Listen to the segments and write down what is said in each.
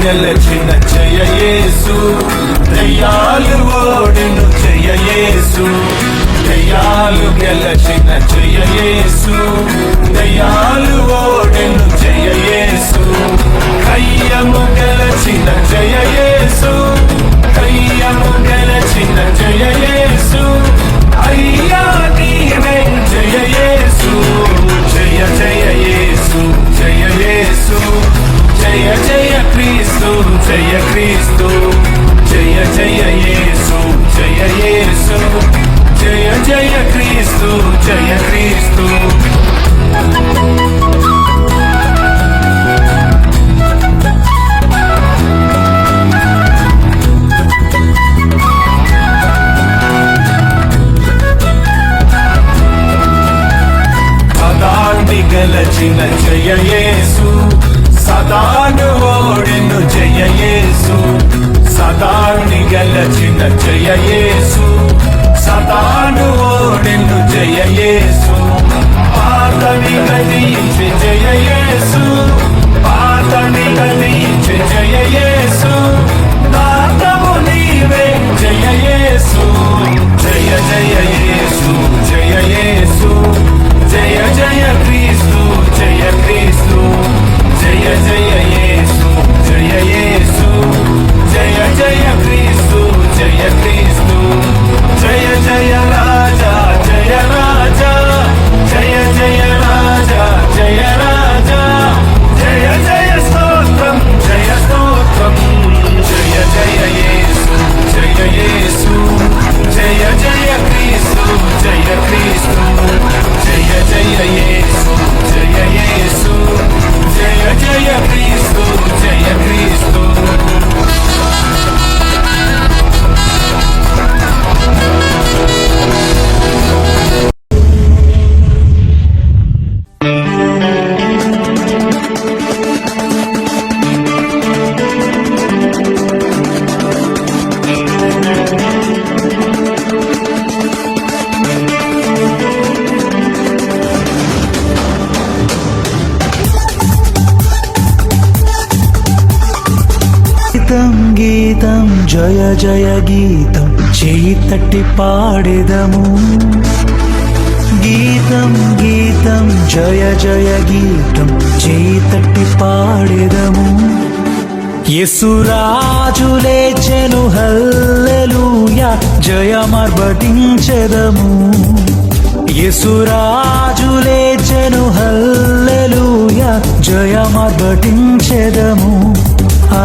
గెలచిన జయ యేసు, దయ్యాలు ఓడిను జయ యేసు. దయ్యాలు గెలచిన జయ యేసు, దయ్యాలు ఓడిను జయ యేసు. కయ్యము గెలచిన జయ యేసు, కయ్యము గెలచిన జయ యేసు. అయ్యా నీవే జయ యేసు, జయ జయ యేసు, జయ యేసు. జయ జయ క్రీస్తు, జయ క్రీస్తు, జయ జయ యేసు, జయ యేసు. జయ జయ క్రీస్తు, జయ క్రీస్తు. సదాన్ని గెలచిన జయ యేసు, సదాను ఓడిను జయ యేసు. సదాన్ని గెలచిన జయ యేసు, సదాను ఓడిను జయ యేసు. పాతని గదించి జయ యేసు, పాతని గదించి జయ యేసు. నాతము నీవే జయ యేసు, జయ జయ యేసు, జయ యేసు. జయ జయ క్రీస్తు, జయ క్రీస్తు. జయ జయ యేసు, జయ యేసు. జయ జయ క్రీస్తు, జయ క్రీస్తు. జయ జయ రాజా, జయ రాజా. జయ జయ రాజా, జయ రాజా. జయ జయ స్తోత్రం, జయ స్తోత్రం. జయ జయ యేసు, జయ యేసు. జయ జయ క్రీస్తు, జయ క్రీస్తు. జయ జయ యేసు, జయ యేసు. జయ జయ క్రీస్తు, జయ క్రీస్తు. గీతం జయ జయ గీతం చేయి తట్టి పాడెదము. గీతం గీతం జయ జయ గీతం చేయి తట్టి పాడెదము. యేసురాజు లేచెను హల్లెలూయా జయమర్భటించెదము. యేసురాజు లేచెను హల్లెలూయా జయమర్భటించెదము. ఆ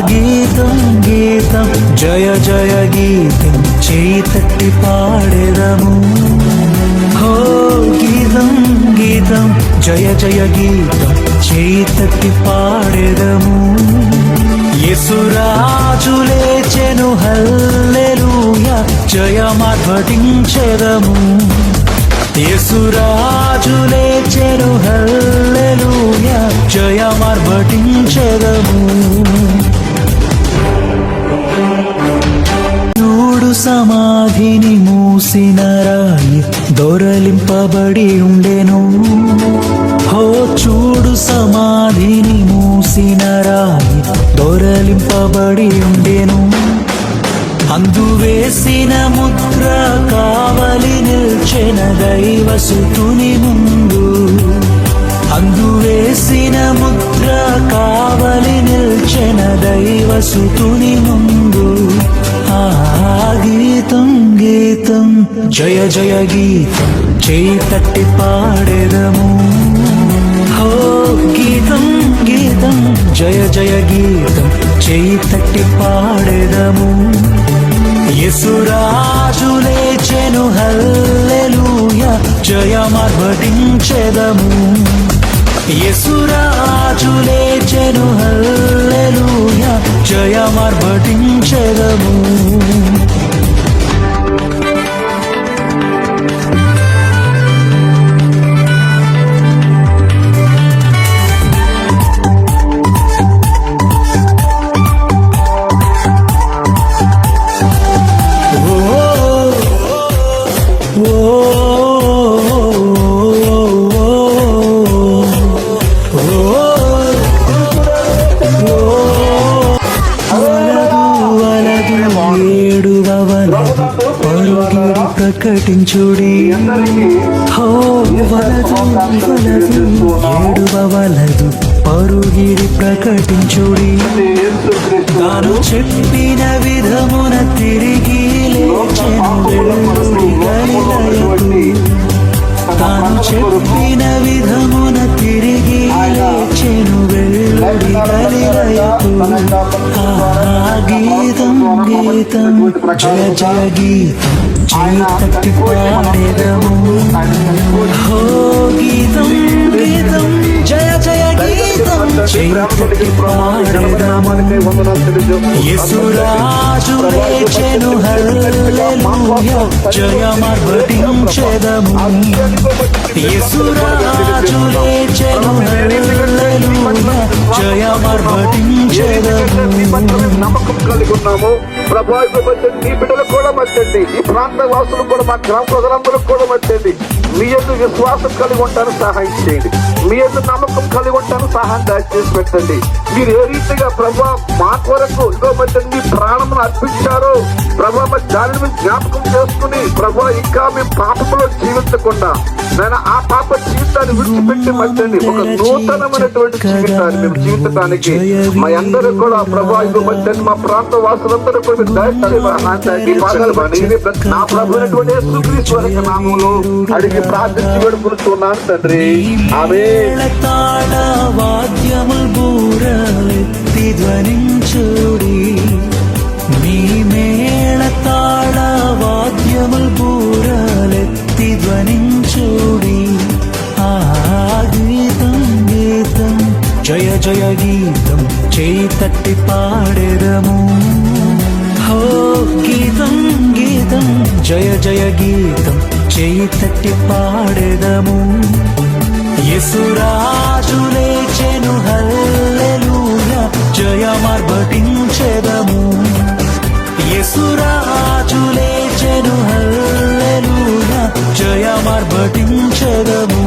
గీతం గీతం జయ జయ గీతం చేయి తట్టి పాడెదము. హో గీతం గీతం జయ జయ గీతం చేయి తట్టి పాడెదము. యేసురాజు లేచెను హల్లెలూయా జయమర్భటించెదము. యేసురాజు లేచెను హల్లెలూయా జయమర్భటించెదము. చూడు సమాధిని మూసిన రాయి దొరలింపబడి ఉండెను. హో చూడు సమాధిని మూసిన రాయి దొరలింపబడి ఉండెను. అందు వేసిన ముద్ర కావలి నిల్చెన దైవసుతుని ముందు. అందు వేసిన ముద్ర కావలి నిల్చెన దైవసుతుని ముందు. ఆ గీతం గీతం జయ జయ గీతం చేయి తట్టి పాడెదము. ఓ గీతం గీతం జయ జయ గీతం చేయి తట్టి పాడెదము. యేసురాజు లేచెను హల్లెలూయా జయమార్భటించెదము. యేసురాజు లేచెను హల్లెలూయా జయమార్భటించెదము. పరుగిడి ప్రకటించుడి. హో వలదు వలదు ఏడువలదు పరుగిడి ప్రకటించుడి. తాను చెప్పిన విధమున తిరిగి లేచెను వెళ్ళుడి గలిలయకు. తాను చెప్పిన విధమున తిరిగి లేచెను వెళ్ళుడి గలిలయకు. గీతం గీతం జయ జయ గీతం చేయి తట్టి పాడెదము. హో గీతం గీతం జయ జయ గీతం చేయి తట్టి పాడెదము. యేసురాజు లేచెను హల్లెలూయా జయమార్భటించెదము. యేసురాజు లేచెను హల్లెలూయా జయమార్భటించెదము. నమ్మకం కలిగి ఉన్నాము ప్రభా. మీ బిడ్డలు కూడా మచ్చండి, ఈ ప్రాంత వాసులు కూడా, మా గ్రామ ప్రజలందరూ కూడా మచ్చండి. మీ యొక్క విశ్వాసం కలిగి ఉంటాను సహాయం చేయండి. మీ యొక్క నమ్మకం కలిగి ఉంటాను సహాయం దయచేసి పెట్టండి. మీరు ఏ రీతిగా ప్రభా మా కొరకు ఇదో మధ్య మీ ప్రాణమును అర్పించారో ప్రభా, మా దానిని మీరు జ్ఞాపకం చేసుకుని ప్రభా ఇంకా మీ పాపములో జీవించకుండా నేను ఆ పాప జీవితాన్ని విడిచిపెట్టి మచ్చండి ఒక నూతనమైనటువంటి జీవితాన్ని మేము జీవించడానికి మా అందరూ కూడా ప్రభా ఇదో మధ్య మా ప్రాంత వాసులందరూ కూడా మీరు నా ప్రభు యేసుక్రీస్తు నామములో అడిగి ప్రార్థించి వేడుకుంటున్నాను తండ్రి. ఆమేన్. వాద్యముల్ బూరలెత్తి ధ్వనించుడి. మీ మేళ తాళ వాద్యముల్ బూరలెత్తి ధ్వనించుడి. ఆ గీతం గీతం జయ జయ గీతం చేయి తట్టి పాడెదము. హో గీతం గీతం జయ జయ గీతం చేయి తట్టి పాడెదము. యేసురాజు లేచెను హల్లెలూయా జయమార్భటించెదము. యేసురాజు లేచెను హల్లెలూయా జయమార్భటించెదము.